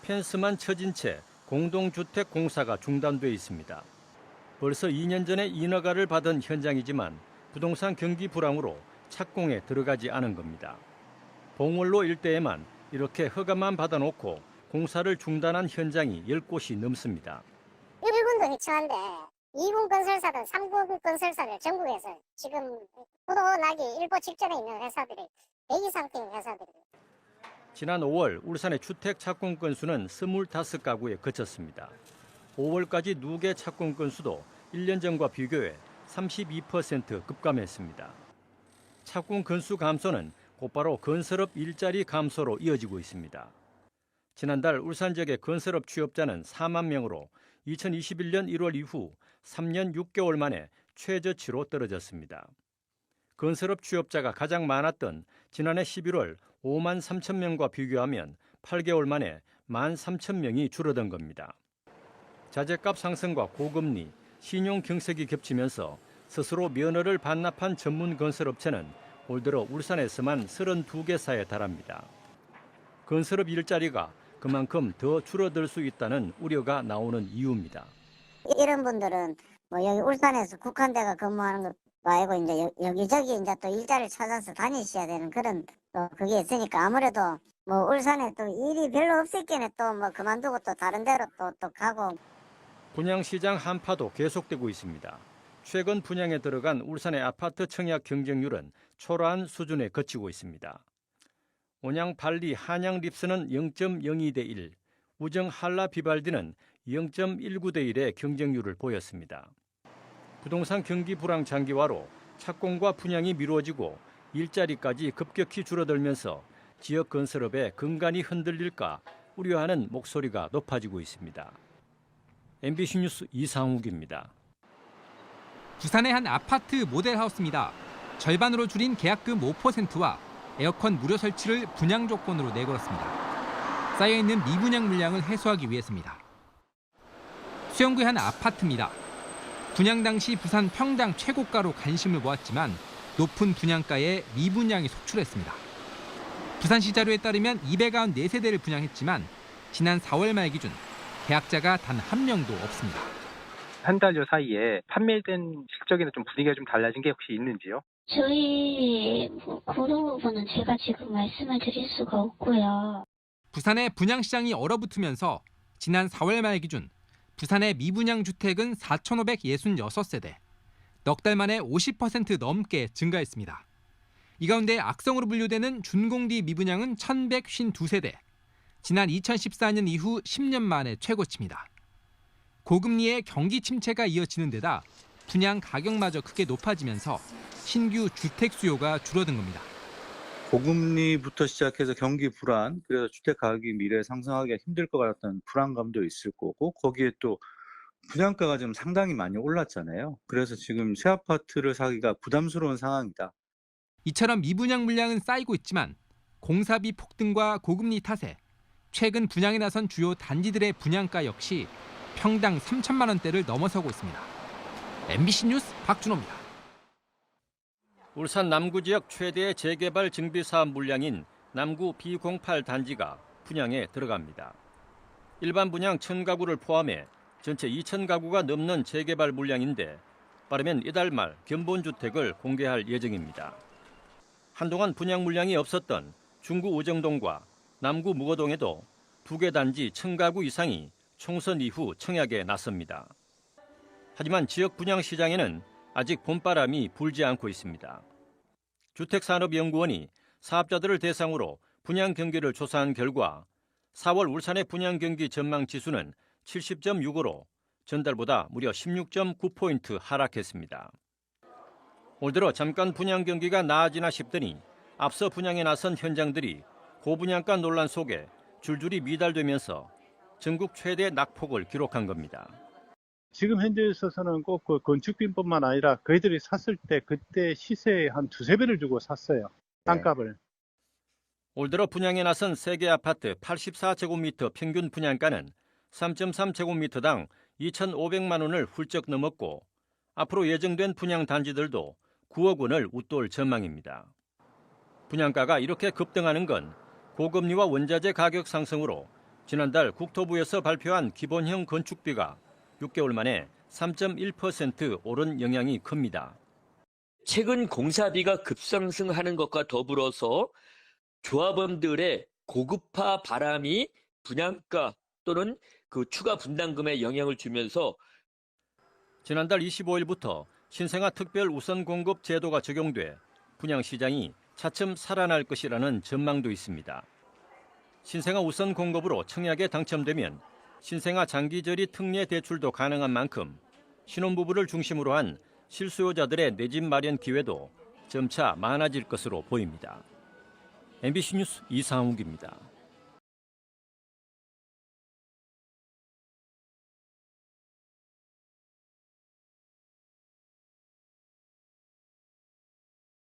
펜스만 쳐진 채 공동주택 공사가 중단돼 있습니다. 벌써 2년 전에 인허가를 받은 현장이지만 부동산 경기 불황으로 착공에 들어가지 않은 겁니다. 봉월로 일대에만 이렇게 허가만 받아놓고 공사를 중단한 현장이 10곳이 넘습니다. 1군도 희청한데 2군 건설사든 3군 건설사를 전국에서 지금 포도 나기 일보 직전에 있는 회사들이 대기 상태인 회사들입니다. 지난 5월 울산의 주택 착공 건수는 25가구에 그쳤습니다. 5월까지 누계 착공 건수도 1년 전과 비교해 32% 급감했습니다. 착공 건수 감소는 곧바로 건설업 일자리 감소로 이어지고 있습니다. 지난달 울산 지역의 건설업 취업자는 4만 명으로 2021년 1월 이후 3년 6개월 만에 최저치로 떨어졌습니다. 건설업 취업자가 가장 많았던 지난해 11월 5만 3천 명과 비교하면 8개월 만에 1만 3천 명이 줄어든 겁니다. 자재값 상승과 고금리, 신용 경색이 겹치면서 스스로 면허를 반납한 전문 건설업체는 올 들어 울산에서만 32개사에 달합니다. 건설업 일자리가 그만큼 더 줄어들 수 있다는 우려가 나오는 이유입니다. 이런 분들은 뭐 여기 울산에서 국한대가 근무하는 것 말고 이제 여기저기 이제 또 일자리를 찾아서 다니셔야 되는 그런 또 그게 있으니까 아무래도 뭐 울산에 또 일이 별로 없었겠네 또 뭐 그만두고 또 다른 데로 또 가고. 분양시장 한파도 계속되고 있습니다. 최근 분양에 들어간 울산의 아파트 청약 경쟁률은 초라한 수준에 그치고 있습니다. 온양 발리 한양 립스는 0.02대 1, 우정 한라 비발디는 0.19대 1의 경쟁률을 보였습니다. 부동산 경기 불황 장기화로 착공과 분양이 미뤄지고 일자리까지 급격히 줄어들면서 지역 건설업의 근간이 흔들릴까 우려하는 목소리가 높아지고 있습니다. MBC 뉴스 이상욱입니다. 부산의 한 아파트 모델하우스입니다. 절반으로 줄인 계약금 5%와 에어컨 무료 설치를 분양 조건으로 내걸었습니다. 쌓여있는 미분양 물량을 해소하기 위해서입니다. 수영구의 한 아파트입니다. 분양 당시 부산 평당 최고가로 관심을 모았지만 높은 분양가에 미분양이 속출했습니다. 부산시 자료에 따르면 294세대를 분양했지만 지난 4월 말 기준 계약자가 단 한 명도 없습니다. 한 달여 사이에 판매된 실적이나 좀 분위기가 좀 달라진 게 혹시 있는지요? 저희 그런 부분은 제가 지금 말씀을 드릴 수가 없고요. 부산의 분양시장이 얼어붙으면서 지난 4월 말 기준 부산의 미분양 주택은 4,566세대, 넉 달 만에 50% 넘게 증가했습니다. 이 가운데 악성으로 분류되는 준공디 미분양은 1,152세대, 지난 2014년 이후 10년 만에 최고치입니다. 고금리의 경기 침체가 이어지는 데다 분양 가격마저 크게 높아지면서 신규 주택 수요가 줄어든 겁니다. 고금리부터 시작해서 경기 불안, 그래서 주택 가격이 미래에 상승하기가 힘들 것 같다는 불안감도 있을 거고, 거기에 또 분양가가 지금 상당히 많이 올랐잖아요. 그래서 지금 새 아파트를 사기가 부담스러운 상황이다. 이처럼 미분양 물량은 쌓이고 있지만 공사비 폭등과 고금리 탓에 최근 분양에 나선 주요 단지들의 분양가 역시 평당 3천만 원대를 넘어서고 있습니다. MBC 뉴스 박준호입니다. 울산 남구 지역 최대의 재개발 증비 사업 물량인 남구 B08 단지가 분양에 들어갑니다. 일반 분양 1,000가구를 포함해 전체 2,000가구가 넘는 재개발 물량인데 빠르면 이달 말 견본주택을 공개할 예정입니다. 한동안 분양 물량이 없었던 중구 우정동과 남구 무거동에도 2개 단지 1,000가구 이상이 총선 이후 청약에 나섭니다. 하지만 지역 분양 시장에는 아직 봄바람이 불지 않고 있습니다. 주택산업연구원이 사업자들을 대상으로 분양 경기를 조사한 결과 4월 울산의 분양 경기 전망 지수는 70.65로 전달보다 무려 16.9포인트 하락했습니다. 올 들어 잠깐 분양 경기가 나아지나 싶더니 앞서 분양에 나선 현장들이 고분양가 논란 속에 줄줄이 미달되면서 전국 최대 낙폭을 기록한 겁니다. 지금 현재에 있어서는 꼭 그 건축비뿐만 아니라 그희들이 샀을 때 그때 시세의 한 2~3배를 주고 샀어요. 땅값을. 올 들어 분양에 나선 세계 아파트 84제곱미터 평균 분양가는 3.3제곱미터당 2,500만 원을 훌쩍 넘었고 앞으로 예정된 분양 단지들도 9억 원을 웃돌 전망입니다. 분양가가 이렇게 급등하는 건 고금리와 원자재 가격 상승으로 지난달 국토부에서 발표한 기본형 건축비가 6개월 만에 3.1% 오른 영향이 큽니다. 최근 공사비가 급상승하는 것과 더불어서 조합원들의 고급화 바람이 분양가 또는 그 추가 분담금에 영향을 주면서 지난달 25일부터 신생아 특별 우선 공급 제도가 적용돼 분양 시장이 차츰 살아날 것이라는 전망도 있습니다. 신생아 우선 공급으로 청약에 당첨되면 신생아 장기저리 특례 대출도 가능한 만큼 신혼부부를 중심으로 한 실수요자들의 내 집 마련 기회도 점차 많아질 것으로 보입니다. MBC 뉴스 이상욱입니다.